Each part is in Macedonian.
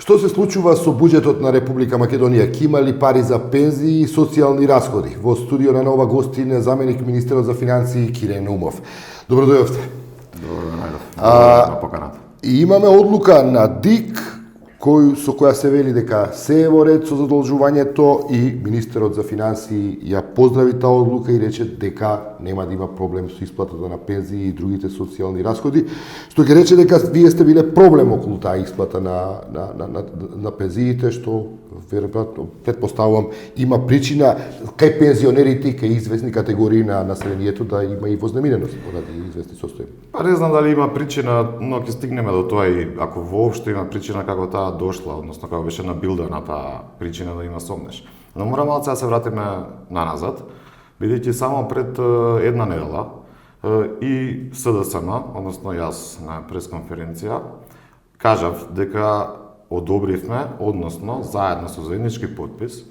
Што се случува со буџетот на Република Македонија? Ќе има ли пари за пензии и социјални расходи? Во студио на Нова гостина заменик министерот за финансии Кире Наумов. Добро дојдовте. Добро дојдовте на поканата. И имаме одлука на ДИК со која се вели дека се е во ред со задолжувањето и министерот за финансии ја поздрави таа одлука и рече дека нема да има проблем со исплатата на пензии и другите социјални расходи, што ќе рече дека вие сте биле проблем околу таа исплата на пензиите, што веројатно претпоставувам има причина кај пензионерите и кај известни категории на населението да има и вознемиреност поради известни состојби. Па не знам дали има причина, но ќе стигнеме до тоа и ако воопшто има причина како таа дошла, односно како беше набилдена таа причина да има сомнеш. Но мора малку да се вратиме наназад, бидејќи само пред една недела и СДСМ, односно јас на пресконференција, кажав дека одобривме, односно заедно со заеднички подпис,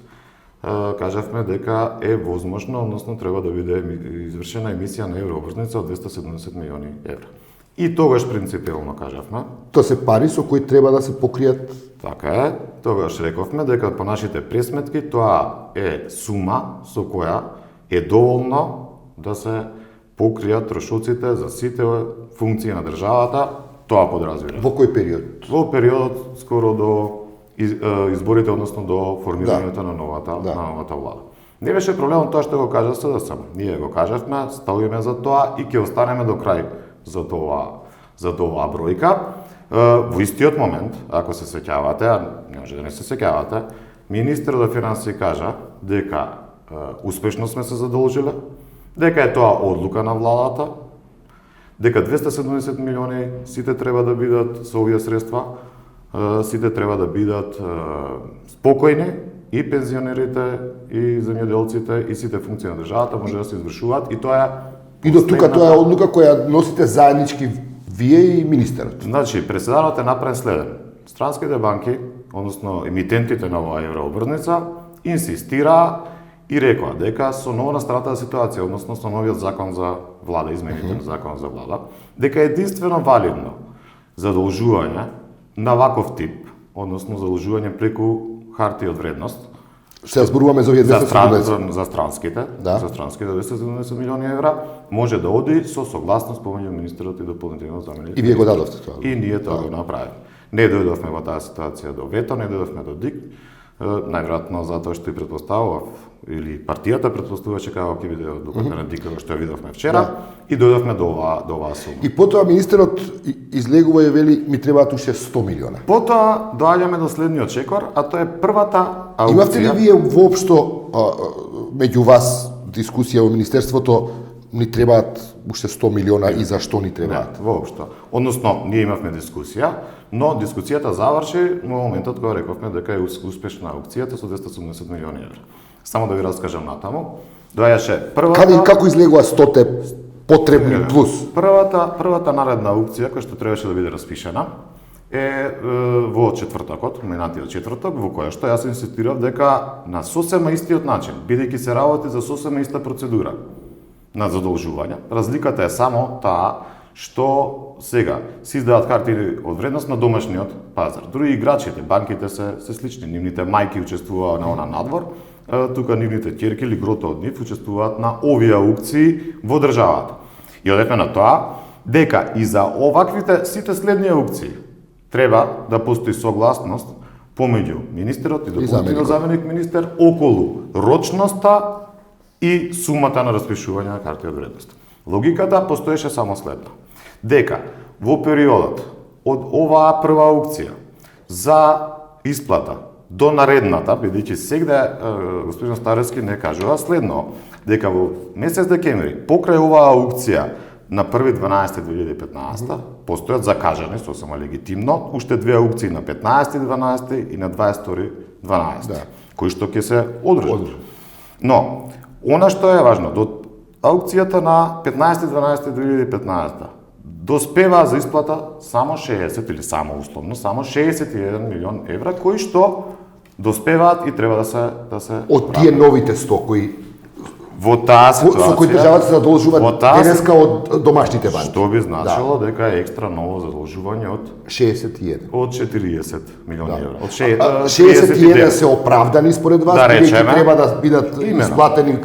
кажавме дека е возможно, односно треба да биде извршена емисија на еврообрзница од 270 милиони евра. И тогаш принципиално кажавме. Тоа се пари со кои треба да се покријат. Така е. Тогаш рековме дека по нашите пресметки тоа е сума со која е доволно да се покријат трошоците за сите функции на државата. Тоа подразбира. Во кој период? Во периодот скоро до изборите, односно до формирањето на новата влада. Не беше проблемот тоа што го кажа СДСМ. Ние го кажавме, ставиме за тоа и ќе останеме до крај за тоа бројка. Во истиот момент, ако се сеќавате, а не може да не се сеќавате, министерот за финансии кажа дека успешно сме се задолжиле, дека е тоа одлука на владата, дека 270 милиони сите треба да бидат со овие средства, сите треба да бидат спокојни и пензионерите и земјоделците и сите функции на државата може да се извршуваат и тоа е и до тука тоа е одлука која носите заеднички вие и министерот. Значи, преседанот е направен следен. Странските банки, односно емитентите на оваа еврообрзница, инсистираа и рекоа дека со новонастаната ситуација, односно со новиот закон за влада, измените на законот за влада, дека единствено валидно задолжување на ваков тип, односно задолжување преку хартија од вредност. Се зборуваме за овие 270 за странските, да. за странските 270 милиони евра, може да оди со согласност помеѓу министерот и дополнителниот заменик. И вие го дадовте тоа. И ние тоа го направивме. Не дојдовме во таа ситуација до вето, не дојдовме до ДИК, најверојатно затоа што и претпоставував или партијата претпоставуваше како ќе биде одлуката на ДИК, што ја видовме вчера, и дојдовме до оваа сума. И потоа министерот излегува и вели ми требаат уште 100 милиона. Потоа доаѓаме до следниот чекор, а тоа е првата аукција. Имавте ли вие воопшто меѓу вас дискусија во министерството ни требаат уште 100 милиона и зашто ни требаат? Не, воопшто. Односно, ние имавме дискусија, но дискусијата заврши во моментот кога рековме дека е успешна аукцијата со 270 милиони евра. Само да ви раскажам натаму. Доаѓаше првата... Каде и како излегува 100 потребни плюс? Првата наредна аукција која што требаше да биде распишена е во четвртокот, минатиот четврток, во која што јас инсистирав дека на сосема истиот начин, бидејќи се работи за сосема иста процедура на задолжување. Разликата е само таа што сега се издаваат хартии од вредност на домашниот пазар. Други играчите, банките се слични, нивните мајки учествуваат на она надвор, тука нивните ќерки или грото од нив учествуваат на овие аукции во државата. И одевме на тоа дека и за оваквите сите следни аукции треба да постои согласност помеѓу министерот и дополнително заменик министер околу рочноста и сумата на распишување на хартија од вредност. Логиката постоеше само следно. Дека во периодот од оваа прва аукција за исплата до наредната, бидејќи сегде господин Старевски не кажува следно, дека во месец декември, покрај оваа аукција на 1.12.2015, постојат закажани, сосема легитимно, уште две аукции на 15.12 и на 22.12, кои што ќе се одржат. Но, она што е важно, до аукцијата на 15.12.2015 доспева за исплата само 60 или само условно, само 61 милион евра, кои што доспеваат и треба да се од тие новите 100 кои Во таа со ситуација кој државата се задолжува во таа денеска од домашните банки. Што би значило дека е екстра ново задолжување од 61. 40 милиони евра. Од 61 се оправдани според вас, Да бидејќи речеме, треба да бидат исплатени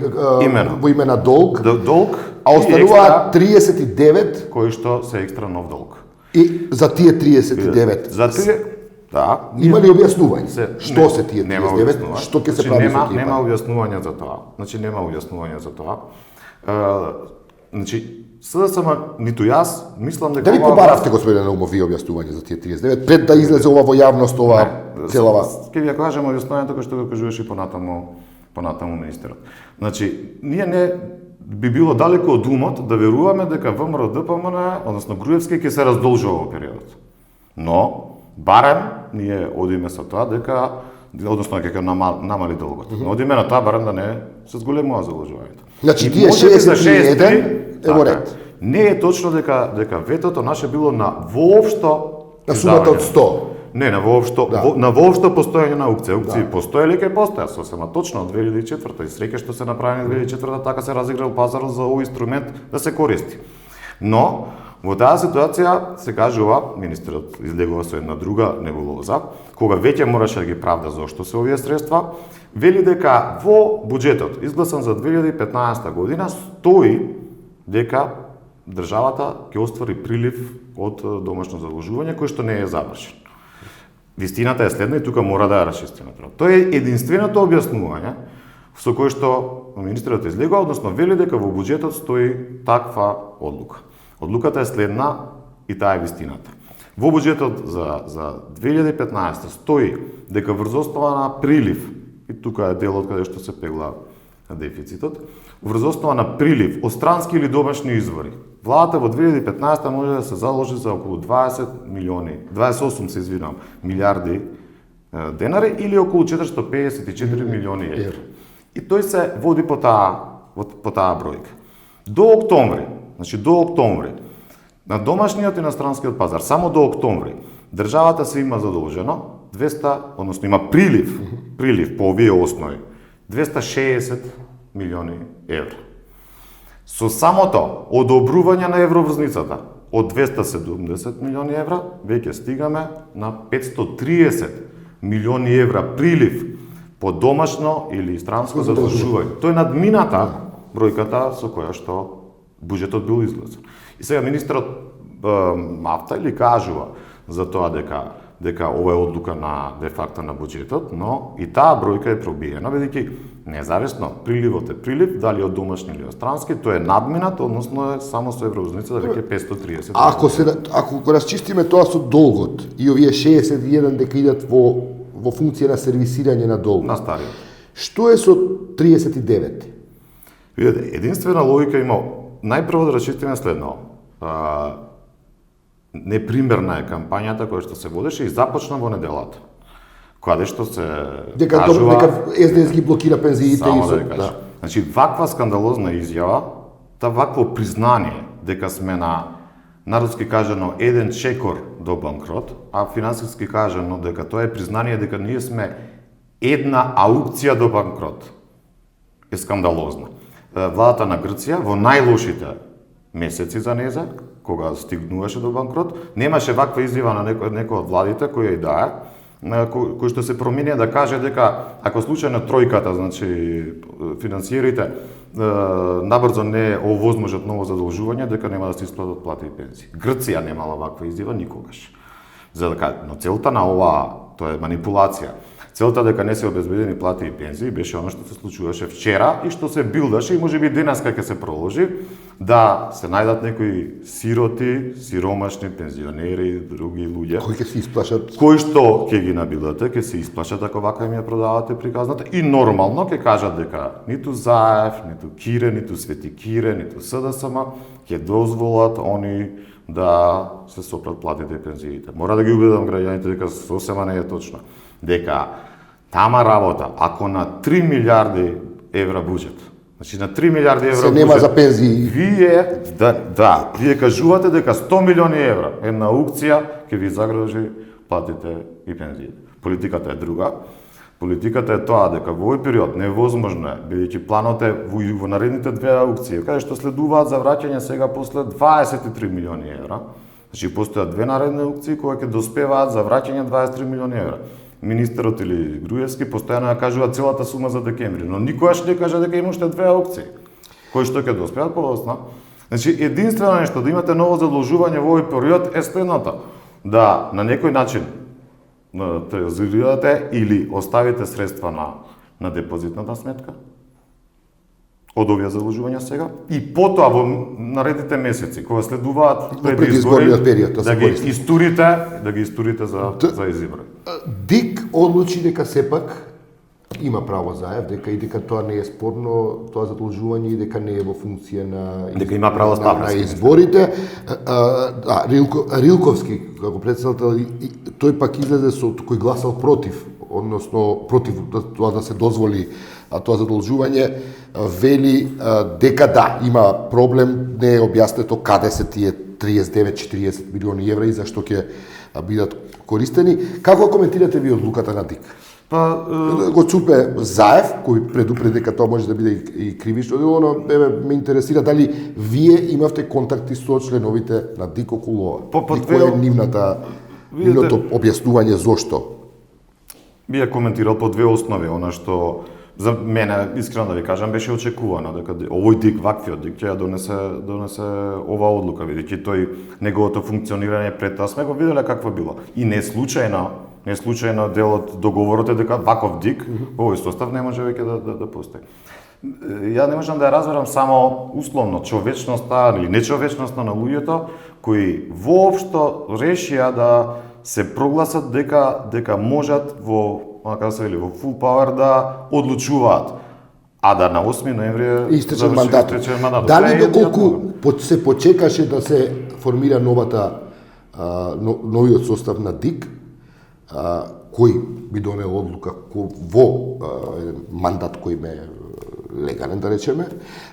во име на долг, долг, а остануваат 39 кои што се екстра нов долг. и за тие 39. За тие, да, Има ли објаснување? Што не, се тие нема 39? објаснување. Што ќе се Значи, прави со тие? Нема објаснување за тоа. Значи нема објаснување за тоа. Значи СДСМ ниту јас мислам дека Дали побаравте, господине Наумов, вие објаснување за тие 39 пред да излезе ова во јавност, ова целава? Ќе ви ја кажам објаснувањето кој што го кажуваше и понатаму министерот. Значи, ние не би било далеко од умот да веруваме дека ВМРО ДПМН, односно Груевски, ќе се раздолжува во периодот. Но барем ние одиме со тоа дека, односно ќе намали долгот. Но одиме на тоа барем да не се зголемува задолжувањето. Значи, И тие можеби за 61 е во ред. Не е точно дека ветото наше било на воопшто На сумата од 100. Не, на воопшто, Да. на воопшто постоење на аукција. Аукции постоеле ќе постоја, сосема точно од 2004 и среќа што се направи 2004 така се разиграл пазарот за овој инструмент да се користи. Но во таа ситуација се кажува, министерот излегува со една друга небулоза, кога веќе мораше да ги правда зошто се овие средства, вели дека во буџетот изгласан за 2015 година стои дека државата ќе оствари прилив од домашно задолжување кој што не е завршен. Вистината е следна и тука мора да ја расчистиме. Тоа е единственото објаснување со кое што министерот излегува, односно вели дека во буџетот стои таква одлука. Одлуката е следна и таа е вистината. Во буџетот за 2015 стои дека врз основа на прилив, и тука е делот каде што се пегла дефицитот, врз основа на прилив од странски или домашни извори, владата во 2015 може да се заложи за околу 28 милиарди денари или околу 454 милиони евра. И тој се води по таа бројка. До октомври, на домашниот и на странскиот пазар, само до октомври, државата се има задолжено 200, односно има прилив по овие основи, 260 милиони евра. Со самото одобрување на евроврзницата од 270 милиони евра, веќе стигаме на 530 милиони евра прилив по домашно или странско задолжување. Тој надмината бројката со која што буџетот бил изгласен. И сега министерот мафта или кажува за тоа дека ова е одлука на де факто на буџетот, но и таа бројка е пробиена, бидејќи независно приливот е прилив, дали од домашни или од странски, тој е надминат, односно е само со евроврзницата веќе 530. Ако го расчистиме тоа со долгот и овие 61 дека идат во функција на сервисирање на долг. На стариот. Што е со 39? Видете, единствена логика има, најпрво да расчистиме следно. Непримерна е кампањата која што се водеше и започна во неделата. Каде што се кажува дека СДС ги блокира пензиите само и со... да ви кажам. Значи, ваква скандалозна изјава, вакво признание дека сме на народски кажано еден чекор до банкрот, а финансиски кажано дека тоа е признание дека ние сме една аукција до банкрот, е скандалозна. Владата на Грција во најлошите месеци за неја, кога стигнуваше до банкрот, немаше ваква изјава на некој од владите која и да е, кој што се промени да каже дека ако случајно тројката, значи финансиерите набрзо не овозможат ново задолжување, дека нема да се исплатат плати и пензии. Грција немала ваква изјава никогаш. Но целта на ова, тоа е манипулација. Целта дека не се обезбедени плати и пензии беше оно што се случуваше вчера и што се билдаше и можеби денеска ќе се проложи, да се најдат некои сироти, сиромашни пензионери и други луѓе Кои ќе се исплашат? кои што ќе ги набилате, ќе се исплашат ако вака им ја продавате приказната и нормално ќе кажат дека ниту Заев, ниту Кире, ниту Свети Кире, ниту СДСМ ќе дозволат они да се сопрат платите и пензиите. Мора да ги убедам граѓаните дека сосема не е точно. Дека тама работа, ако на 3 милиарди евра буџет, значи на 3 милиарди евра Се нема за пензии. Вие кажувате дека 100 милиони евра една аукција ќе ви загрижи платите и пензиите. Политиката е друга. Политиката е тоа дека во овој период невозможно е, бидејќи планот е во наредните две аукции, каде што следуваат за враќање сега после 23 милиони евра. Значи постојат две наредни аукции кои ќе доспеваат за враќање 23 милиони евра. Министерот или Груевски постојано ја кажува целата сума за декември, но никогаш не кажа дека има уште две аукции кои што ќе доспеат подоцна. Значи единствено нешто да имате ново задолжување во овој период е следното, да на некој начин трезорирате или оставите средства на депозитната сметка од овие задолжувања сега и потоа во наредните месеци кога следуваат пред избори да ги истурите за избори. ДИК одлучи дека сепак има право заев, дека и дека тоа не е спорно, тоа задолжување и дека не е во функција дека има право на изборите. Рилковски како претседател тој пак излезе со кој гласал против, односно против тоа да се дозволи тоа задолжување, вели дека да, има проблем, не е објаснето каде се тие 39-40 милиони евра и зашто ќе бидат користени. Како коментирате ви одлуката на ДИК? Го чупе Заев, кој предупреди дека тоа може да биде и кривично дело, но ме интересира дали вие имавте контакти со членовите на ДИК околу ова? И кој е нивното објаснување зошто? Вие коментирал по две основи, она што за мене, искрено да ви кажам, беше очекувано дека овој ДИК, ваквиот ДИК, ќе донесе ова одлука, бидејќи тој неговото функционирање пред тоа сме го виделе какво било. И не случајно дел од договорот е дека ваков ДИК во овој состав не може веќе да постои. Ја не можам да ја разберам само условно човечноста или нечовечноста на луѓето кои воопшто решија да се прогласат дека можат во full power да одлучуваат, а да на 8 ноември истече мандатот. Дали доколку се почекаше да се формира новиот состав на ДИК, кој би донел одлука во мандат кој ме легален, да речеме,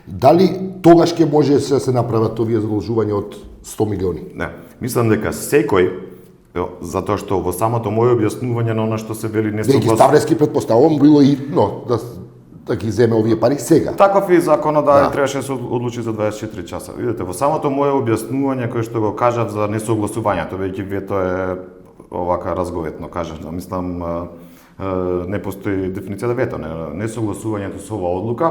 дали тогаш ќе може да се направат овие задолжувања од 100 милиони? Не, мислам дека секој, затоа што во самото моје објаснување на она што се вели несогласно. Ги ставрески претпоставувам било и да ги земе овие пари сега. Таков и законодавец требаше да се одлучи за 24 часа. Видете, во самото моје објаснување кој што го кажав за несогласувањето, веќе вето е овака разговетно кажано, мислам не постои дефиниција да вето, несогласувањето со оваа одлука,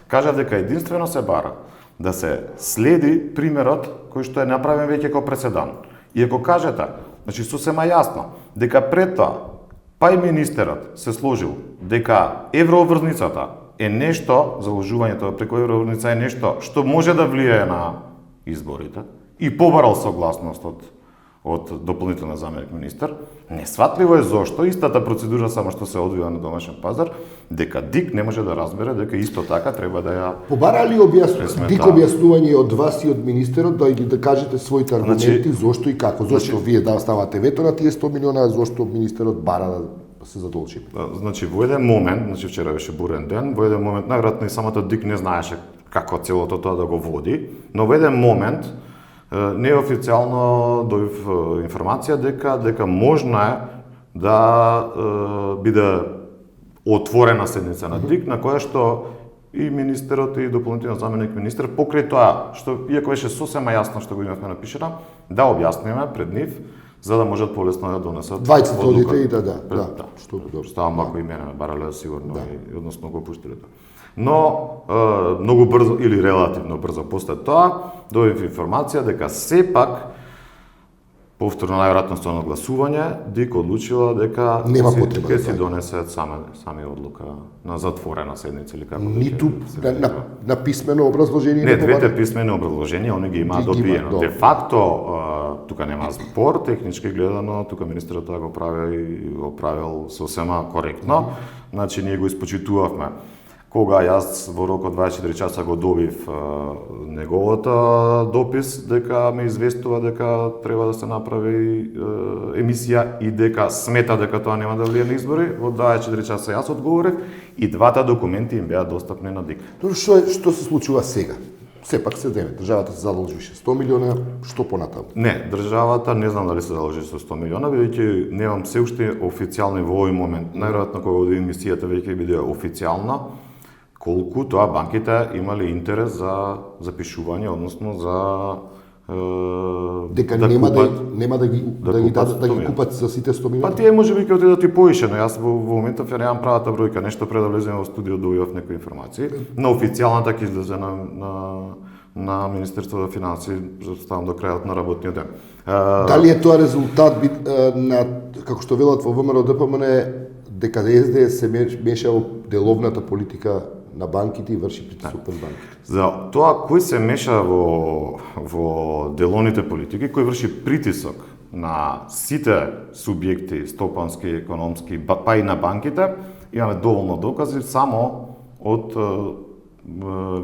кажав дека единствено се бара да се следи примерот кој што е направен веќе како преседан. И ако кажете, значи сосема јасно, дека пред тоа, па и министерот се сложил дека еврообврзницата е нешто, заложувањето преку еврообврзница е нешто што може да влијае на изборите и побарал согласност од дополнителен заменик министер, несватливо е зошто истата процедура само што се одвива на домашен пазар, дека ДИК не може да разбере дека исто така треба да ја побара ли ДИК објаснување од вас и од министерот да кажете своите аргументи зошто и како, зошто вие да ставате вето на тие 100 милиона, зошто министерот бара да се задолжи? Значи во еден момент, значи вчера беше бурен ден, во еден момент најверојатно и самата ДИК не знаеше како целото тоа да го води, но во еден момент неофицијално добив информација дека можно е да биде отворена седница на ДИК на која што и министерот и дополнителен заменик министер покрај тоа што иако беше сосема јасно што го имавме напишано, да објасниме пред нив за да можат полесно да донесат двајцата одите и што добро. Ставам ако и мене барале сигурно и односно го пуштиле тоа. Но многу брзо или релативно брзо после тоа добив информација дека сепак повторно најверојатно со нагласување ДИК одлучила дека нема потреба ќе си донесат сами одлука на затворена седница или како ниту на писмено образложение. Не, двете писмени образложенија они ги имаат добиено. Де факто тука нема спор, технички гледано, тука министерот тоа го правил сосема коректно. Значи ние го испочитувавме. Кога јас во рок од 24 часа го добив неговото допис дека ме известува дека треба да се направи емисија и дека смета дека тоа нема да влие на избори, во 24 часа јас одговорив и двата документи им беа достапни на ДИК. Што се случува сега? Сепак се деме, државата се задолжише 100 милиона, што понатаму? Не, државата не знам дали се задолжи со 100 милиона, бидејќи немам се уште официјални во овој момент. Најверојатно кога оди емисијата веќе биде официјална, колку тоа банките имале интерес за запишување, односно за Дека да нема купат, нема да ги купат купат за сите 100 Па милиона? тие може би ќе отидат и поише, но јас во моментов ја немам правата бројка, нешто пред да влеземе во студио добивав некои информации. На официјалната ќе излезе на Министерството за финансии, ставам до крајот на работниот ден. Дали е тоа резултат на, како што велат во ВМРО ДПМН, дека СДС се меша во деловната политика на банките и врши притисок под банките? За тоа кој се меша во делоните политики, кој врши притисок на сите субјекти стопански, економски, па и на банките, имаме доволно докази само од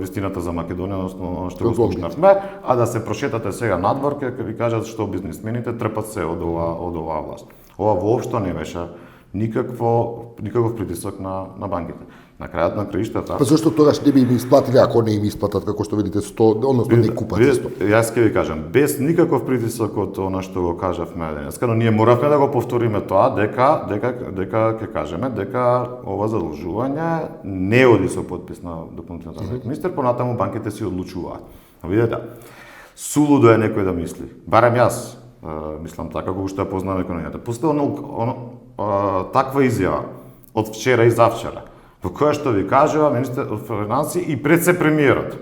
вистината за Македонија, односно оно што го слушнавме, а да се прошетате сега надвор, ќе ви кажат што бизнисмените трпат се од оваа власт. Ова воопшто не беше никаков притисок на банките. На крајот на краиштата. Па зашто тогаш не би им исплатиле ако не им исплатат како што видите 100, односно не купат 100? Јас ќе ви кажам, без никаков притисок од она што го кажавме денеска, но ние моравме да го повториме тоа дека ќе кажеме дека ова задолжување не оди со подпис на дополнителен заместник министер, понатаму банките си одлучуваат. Видете, сулудо е некој да мисли. Барем јас мислам така кога што ја познавам економијата. Постои таква изјава од вчера и завчера, во која што ви кажува министер од финансии и пред се премиерот,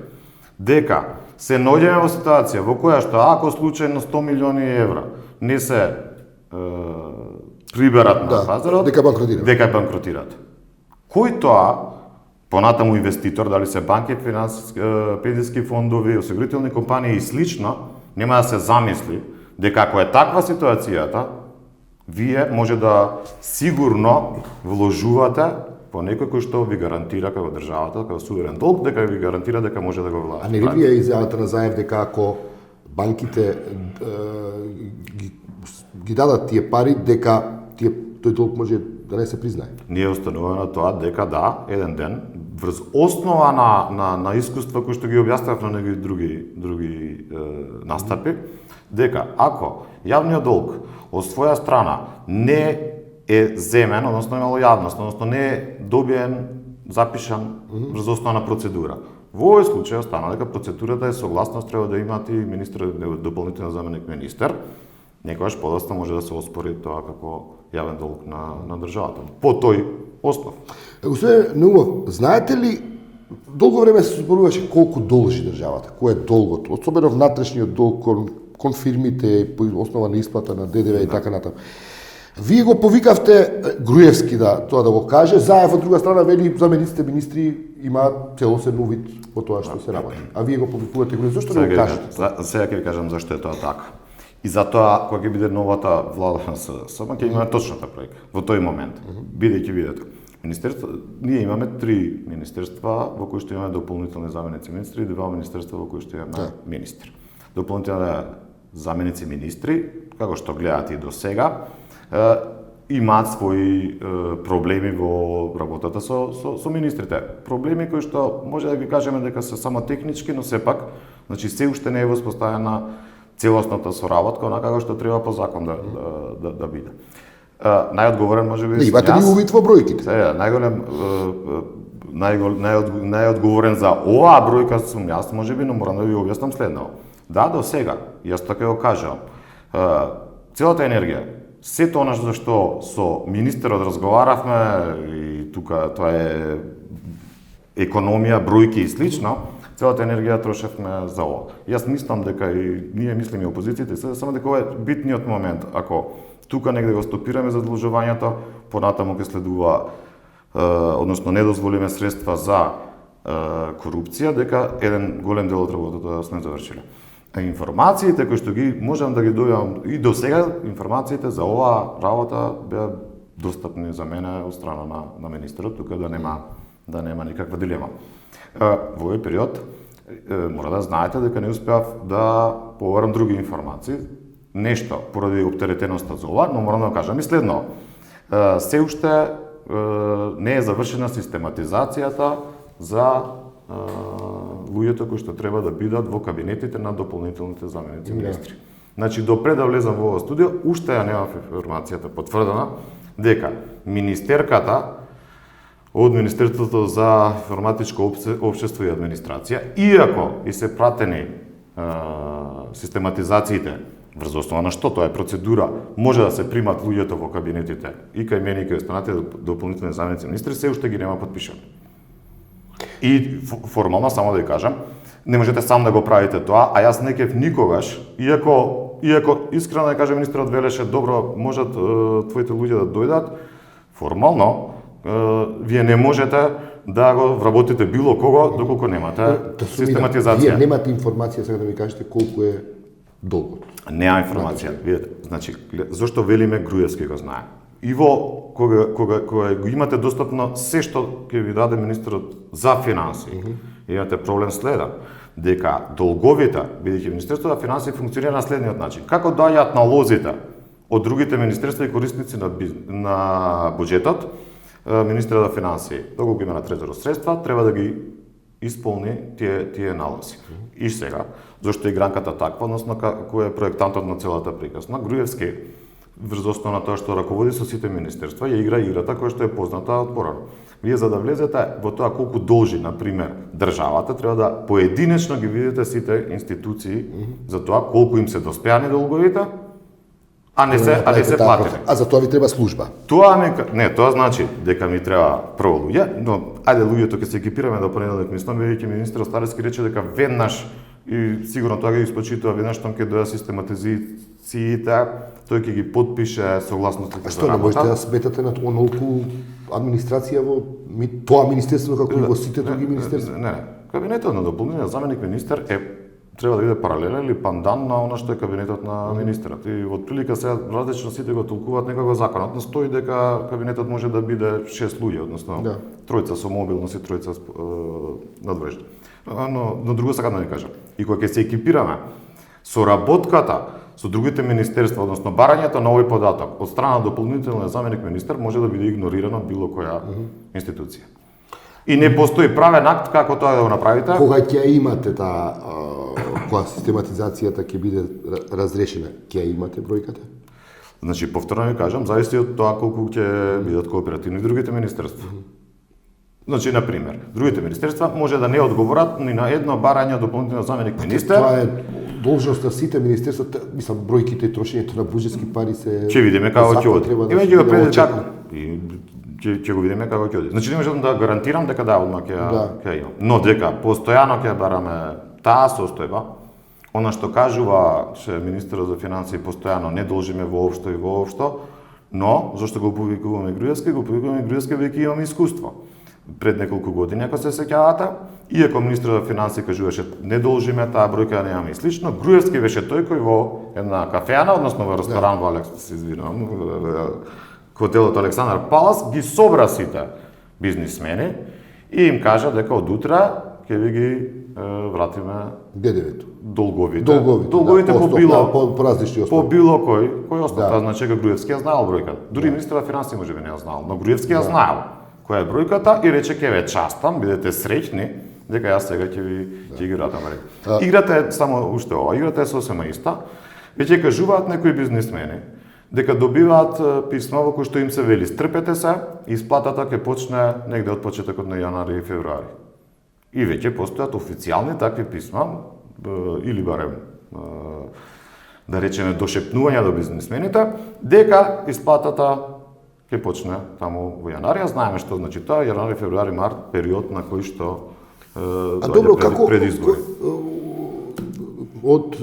дека се наоѓаме во ситуација во која што ако случајно 100 милиони евра не се приберат на пазарот, дека банкротираат. Кој тоа, понатаму инвеститор, дали се банки, пензиски фондови, осигурителни компании и слично, нема да се замисли дека ако е таква ситуацијата, вие може да сигурно вложувате по некој кој што ви гарантира како државата, како суверен долг, дека ви гарантира дека може да го влада. А не ли ви е изјавата на Заев дека ако банките ги дадат тие пари, дека тој долг може да не се признае? Ние остануваме на тоа дека да, еден ден, врз основа на искуства кои што ги објаснав на некои други настапи, дека ако јавниот долг од своја страна не е земен, односно имало јавност, односно не е добиен, запишан врз основа на процедура. Во овој случај остана дека процедурата е согласност треба да имат и министер, дополнителен заменик министер, некогаш подоста може да се оспори тоа како јавен долг на државата. По тој основ. Господин Наумов, знаете ли, долго време се зборуваше колку должи државата, кој е долгот, особено внатрешниот долг кон фирмите, по основа на исплата на ДДВ и така натаму. Вие го повикавте Груевски тоа да го каже, Заев од друга страна вели замениците министри имаат целосен увид во тоа што се работи. А вие го повикувате Груевски, зашто не го кажете? Сега ќе ви кажам зашто е тоа така. И затоа кога ќе биде новата влада на СДСМ, ќе имаме точната бројка во тој момент. Бидејќи видете, ние имаме 3 министерства во кои што имаме дополнителни заменици министри и 2 министерства во кои што имаме министри. Дополнителни заменици министри, како што гледате и до сега, имаат своји проблеми во работата со министрите. Проблеми кои што може да ги кажеме дека се само технички, но сепак, значи се уште не е воспоставена целосната соработка, онака како што треба по закон да биде. Најодговорен можеби не имате ли увид во бројките? Најодговорен за оваа бројка сум јас, можеби, но морам да ви објаснам следно. Да, до сега, јас така го кажам, целата енергија, сето она што со министерот разговаравме и тука тоа е економија, бројки и слично, целата енергија трошевме за ова. Јас мислам дека и ние мислиме опозицијата, само дека ова е битниот момент. Ако тука негде го стопираме задолжувањето, понатаму ќе следува, односно не дозволиме средства за корупција, дека еден голем дел од работата сме завршиле. А информациите кои што ги можам да ги добивам и до сега, информациите за оваа работа беа достапни за мене од страна на министерот, тука да нема никаква дилема. Во овој период мора да знаете дека не успеав да поверам други информации, нешто поради оптеретеноста за ова, но морам да кажам и следно. Се уште не е завршена систематизацијата за луѓето кои што треба да бидат во кабинетите на дополнителните заменици министри. Значи, допред да влезам во ова студио, уште ја немав информацијата потврдена дека министерката од Министерството за информатичко општество и администрација, иако и се пратени систематизациите, врз основа на што тоа е процедура, може да се примат луѓето во кабинетите и кај мене и кај останатите дополнителни заменици министри, се уште ги нема подпишани. И формално, само да ви кажам, не можете сам да го правите тоа, а јас не кев никогаш, иако искрено да кажам, министерот велеше, добро, можат твоите луѓе да дојдат, формално, вие не можете да го вработите било кого, доколку немате систематизација. Вие немате информација, сега да ми кажете колку е долгото. Нема информација. Видете, значи, зошто велиме Груевски го знае. И кога го имате достапно се што ќе ви даде министерот за финансии, имате проблем следен, дека долговите, бидејќи Министерството за финансии функционира на следниот начин. Како доаѓаат налозите од другите министерства и корисници на буџетот, министерот за финансии, доколку има на трезорот средства, треба да ги исполни тие налози. И сега, зашто е гранката таква, односно кој е проектантот на целата приказна, Груевски, врз основа на тоа што раководи со сите министерства, ја игра играта која што е позната од порано. Вие за да влезете во тоа колку должи, на пример, државата, треба да поединечно ги видите сите институции за тоа колку им се доспеани долговите, а не се платени. А за тоа ви треба служба. Тоа значи дека ми треба прво луѓе, но ајде луѓето ќе се екипираме до понеделник, мислам, бидејќи министерот Старевски рече дека веднаш, и сигурно тоа ги испочитува веднаш што ќе дојде систематизациите, тој ќе ги подпише согласностите за работа. А што не можете да сметате на онолку администрација во тоа министерство како и во сите други министерства? Не. Кабинетот на дополнителниот заменик министер треба да биде паралелен или пандан на она што е кабинетот на министерот. И отприлика сега различно сите го толкуваат некако законот, но стои дека кабинетот може да биде 6 луѓе, односно тројца со мобилност и тројца надвоежни. Но друго сакам да ви кажам. И кога ќе се екипираме, соработката со другите министерства, односно барањето на овој податок од страна на дополнителниот заменик министер може да биде игнорирано од било која институција. И не постои правен акт како тоа да го направите. Кога ќе имате таа кога систематизацијата ќе биде разрешена, ќе имате бројката? Значи, повторно ви кажам, зависи од тоа колку ќе бидат кооперативни другите министерства. Значи, на пример, другите министерства може да не одговорат ни на едно барање од дополнителен заменик министер. Тоа е должност на сите министерства, мислам, бројките и трошењето на буџетски пари се... Ќе видиме како ќе оди. Ќе го преди така. Ќе го видиме како ќе оди. Значи, не можам да гарантирам дека одма ќе имам. Но дека постојано ќе бараме таа состојба, она што кажува министерот за финансии постојано не должиме воопшто, но зашто го публикуваме Груевски веќе имаме искуство. Пред неколку години, ако се сеќавате, иако министерот за финансии кажуваше не должиме таа бројка немаме и слично, Груевски беше тој кој во една кафеана, односно во ресторан во хотелот Александар Палас ги собра сите бизнисмени и им кажа дека од утре ќе ви ги вратиме ДДВ-то. Долговите по различни по било кој остава. Значи Груевски ја знаел бројката. Дури министерот за финансии може би не ја знаел, но Груевски ја знаел која е бројката и рече ќе ве частам, бидете среќни дека јас сега ќе ги вратам. Играта е само уште ова, играта е сосема иста. Веќе кажуваат некои бизнисмени дека добиваат писма во кои што им се вели стрпете се, исплатата ќе почне негде од почетокот на јануари и февруари. И веќе постојат официјални такви писма, или барем, да речеме, дошепнувања до бизнисмените, дека исплатата ќе почне таму во јануари. Знаеме што значи тоа, јануари, февруари, март, период на кој што пред избори. Од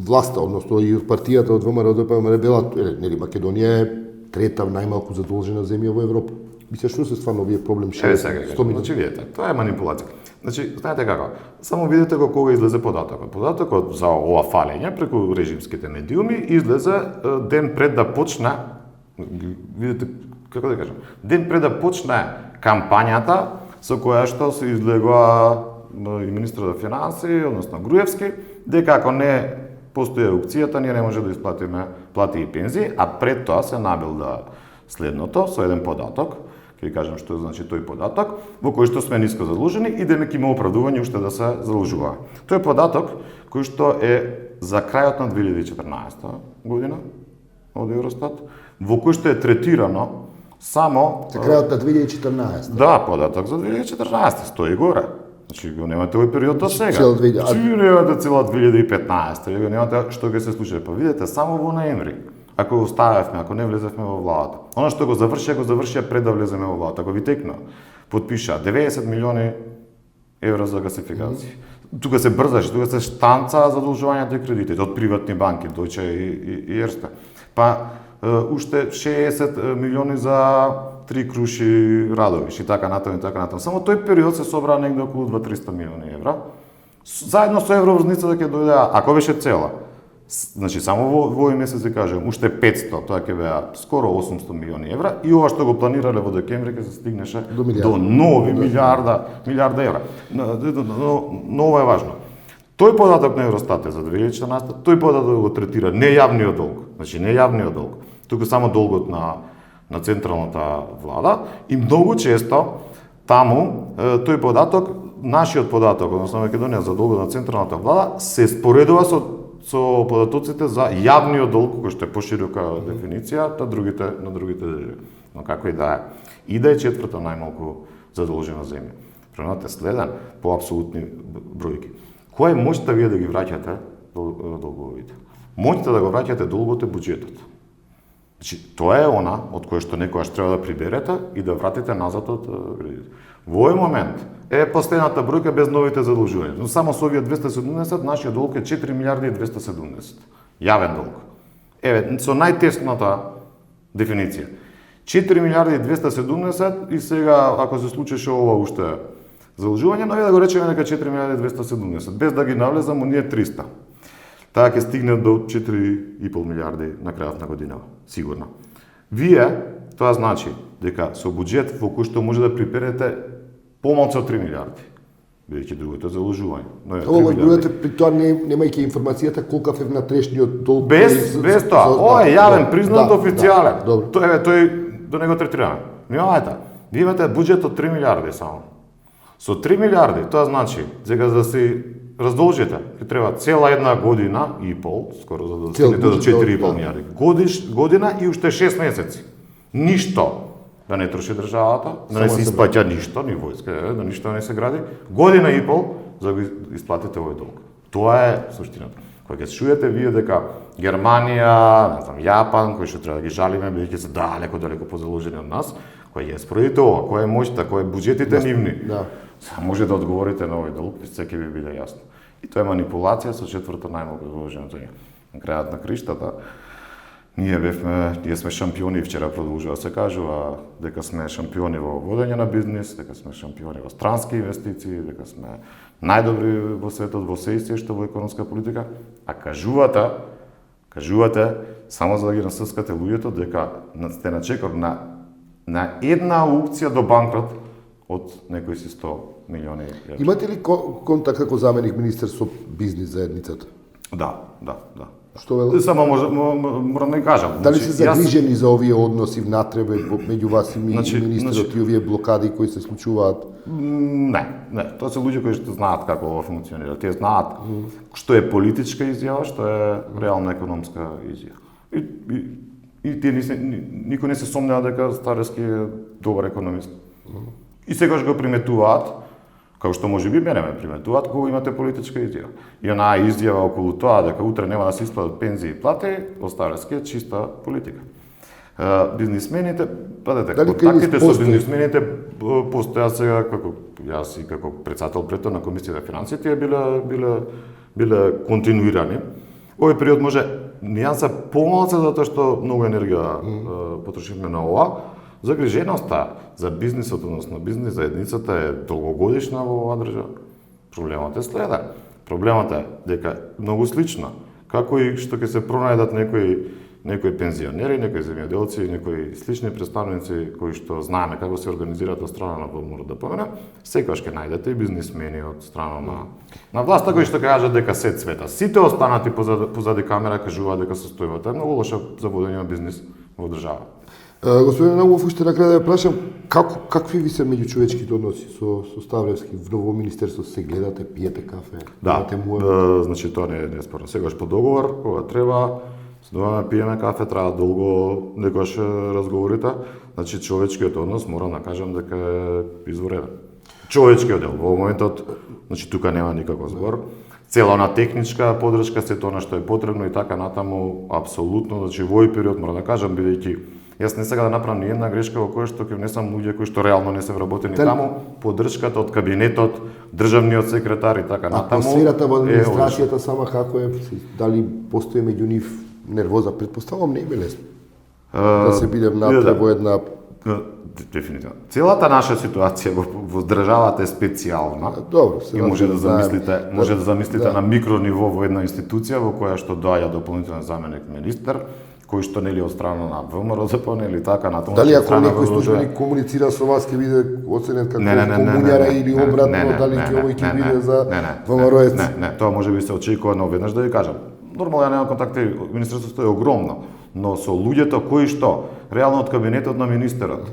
власта, односно и од партијата од ВМРО ДПМР бела, нели Македонија е трета најмалку задолжена земја во Европа. Мислиш што се стварно овие проблем ше? Значи видете, тоа е манипулација. Значи, знаете како? Само видете кога излезе податокот. Податокот за ова фалење преку режимските медиуми излезе ден пред да почне, видите, како да кажам, ден пред да почне кампањата со која што се излегува и министерот за финансии, односно Груевски, дека ако не постои аукцијата, ние не може да исплатиме плати и пензии, а пред тоа се набилда следното со еден податок. ќе ви кажам што значи тој податок, во кој што сме ниско задлужени и демек има оправдување уште да се задлужуваме. Тој податок кој што е за крајот на 2014 година од Евростат, во кој што е третирано само За крајот на 2014. Да, податок за 2014 стои горе. Значи го немате овој период до сега. Цел 2000, Значи немате цела 2015, вие го немате што ќе се случи. Па видете само во ноември. Ако го оставевме, ако не влезевме во владата. Она што го завршија пред да влеземе во владата. Ако ви текна, подпиша 90 милиони евра за гасификација. Тука се брзаш, тука се штанца задолжувањата и кредитите од приватни банки, Deutsche и Erste. Па уште 60 милиони за 3 круши Радовиш и така натаму и така натаму. Само тој период се собра негде околу 2-300 милиони евра. Заедно со евроврзницата ќе дојде, ако беше цела. Значи само во овој месец ви кажам, уште 500, тоа ќе беа скоро 800 милиони евра и ова што го планирале во декември ќе се стигнеше до нови милиарда евра. Но ова е важно. Тој податок на Евростат е за 2014, тој податок го третира нејавниот долг, значи нејавниот долг, туку само долгот на централната влада и многу често таму тој податок, нашиот податок, односно Македонија за долгот на централната влада се споредува со податоците за јавниот долг, кој што е поширока дефиниција на другите држави. Но како и да е. И да е четврта најмалку задолжена земја. Премнате следен по апсолутни бројки. Која е моќта вие да ги враќате долговите? Моќта да го враќате долгот е буџетот. Значи, тоа е она од кое што некојаш треба да приберете и да вратите назад од кредит. Во овој момент е последната бројка без новите задолжувања. Но само со овие 270, нашиот долг е 4 милиарди и 270. Јавен долг. Еве, со најтесната дефиниција. 4 милиарди и 270 и сега, ако се случеше ова уште задолжување, но да го речеме дека 4 милиарди и 270, без да ги навлезам, оние 300. Таа ќе стигне до 4,5 милиарди на крајот на година, сигурно. Вие, тоа значи дека со буџет во кој што може да приберете помалку од 3 милиарди, бидејќи другото е заложување. Ова зборувате при тоа немајќи информацијата колкав е внатрешниот долг. Без тоа. Ова е јавен, признат, официјален. Тој до него третираме. Внимавајте, вие имате буџет од 3 милиарди само. Со 3 милиарди, тоа значи, сега за да се раздолжите, ќе треба цела една година и пол, скоро за да стигнете до 4,5 милиарди. Година и уште 6 месеци. Ништо да не троши државата, да не се исплаќа ништо, ни војска, да ништо не се гради. Година и пол за да го исплатите овој долг. Тоа е суштината. Кога ќе чуете вие дека Германија, не знам, Јапан, кои што треба да ги жалиме, бидејќи се далеко позаложени од нас, кој ќе спроведите ова, која е моќта, кој е буџетите нивни. Да. Може да одговорите на овој долг, се ќе ви биде јасно. И тоа е манипулација со четврта најмалку задолжена земја. На крајот на криштата, ние сме шампиони, вчера продолжува се кажува дека сме шампиони во водење на бизнис, дека сме шампиони во странски инвестиции, дека сме најдобри во светот во се што во економска политика, а кажувате само за да ги насыскате луѓето дека сте на чекор на една аукција до банкрот од некои си 100 милиони евра. Имате ли контакт како заменик министер со бизнис заедницата? Да. Што велат? Само морам да кажам. Дали се загрижени за овие односи внатре меѓу вас и министерот и овие блокади кои се случуваат? Не. Тоа се луѓе кои што знаат како ова функционира. Тие знаат што е политичка изјава, што е реална економска изјава. И тие никој не се сомнева дека Старевски е добар економист. И секогаш го приметуваат, како што може би мене ме приметуваат, кога имате политичка изјава. И онаа изјава околу тоа дека утре нема да се исплатат пензии и плати, Старевски е чиста политика. Бизнисмените, контактите со бизнисмените постојат сега, како јас и како председател пред на Комисијата за финансии, тие биле континуирани. Овој период може нијанса помалку затоа што многу енергија потрошивме на ова. Загриженоста за бизнисот, односно бизнис заедницата е долгогодишна во оваа држава. Проблемот е следен. Проблемот е дека многу слично, како и што ќе се пронајдат некои пензионери, некои земјоделци, некои слични представници кои што знаеме како се организираат од страна на ВМР да помена, секогаш ќе најдете и бизнисмени од страна на власта кои што кажат дека се цвета. Сите останати позади камера кажуваат дека состојбата е многу лоша за водење на бизнис во држава. Господин Наумов, уште на крај да ја прашам, какви ви се меѓучовечките односи со Ставлевски? Во Министерство се гледате, пиете кафе? Да, имате му... значи тоа не е спорно. Сегаш по договор, кога треба, седуваме, пиеме кафе, трае долго некојаш разговорите. Значи човечкиот однос, морам да кажам дека е извореден. Човечкиот дел, во моментот, значи тука нема никаков збор. Цела она техничка подршка, се тоа што е потребно и така натаму, апсолутно, значи во овој период морам да кажам, бидејќи јас не сега да направам ни една грешка во која што ќе внесам луѓе кои што реално не се вработени таму, подршката од кабинетот, државниот секретар и така натаму. Атмосферата во администрацијата сама како е? Дали постои меѓу нив нервоза? Предпоставам не е лесно. Да се бидем напред во една... Дефинитивно. Целата наша ситуација во државата е специјална. Добро, и може да замислите на микро ниво во една институција во која што доаѓа дополнителен заменик министер, кој што нели од страна на ВМРО ЗПН или така натаму. Дали ако некој службеник комуницира со вас ќе биде оценет како комуњара или обратно, дали ќе овој ќе биде за ВМРО-ец? Не, тоа може би се очекува, но веднаш да ви кажам. Нормално ја немам контакти, министерството е огромно, но со луѓето кои што реално од кабинетот на министерот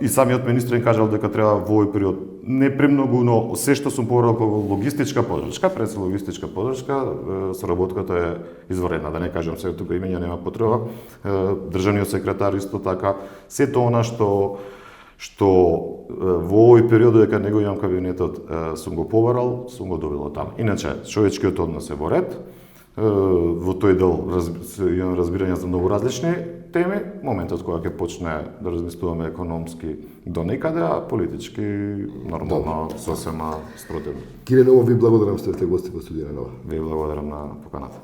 и самиот министер им кажал дека треба во овој период не премногу, но се што сум побарал како логистичка подршка, пред се логистичка подршка, соработката е изворедна, да не кажам сега тука имења нема потреба. Државниот секретар исто така, сето она што во овој период дека него имам кабинетот сум го побарал, сум го добил од таму. Иначе човечкиот однос е во ред. Во тој дел имам разбирање за многу различни теми. Моментот кога ќе почне да размислуваме економски до некаде, а политички нормално сосема спротивно. Кире Ново, ви благодарам што сте гости во студија на Нова. Ви благодарам на поканата.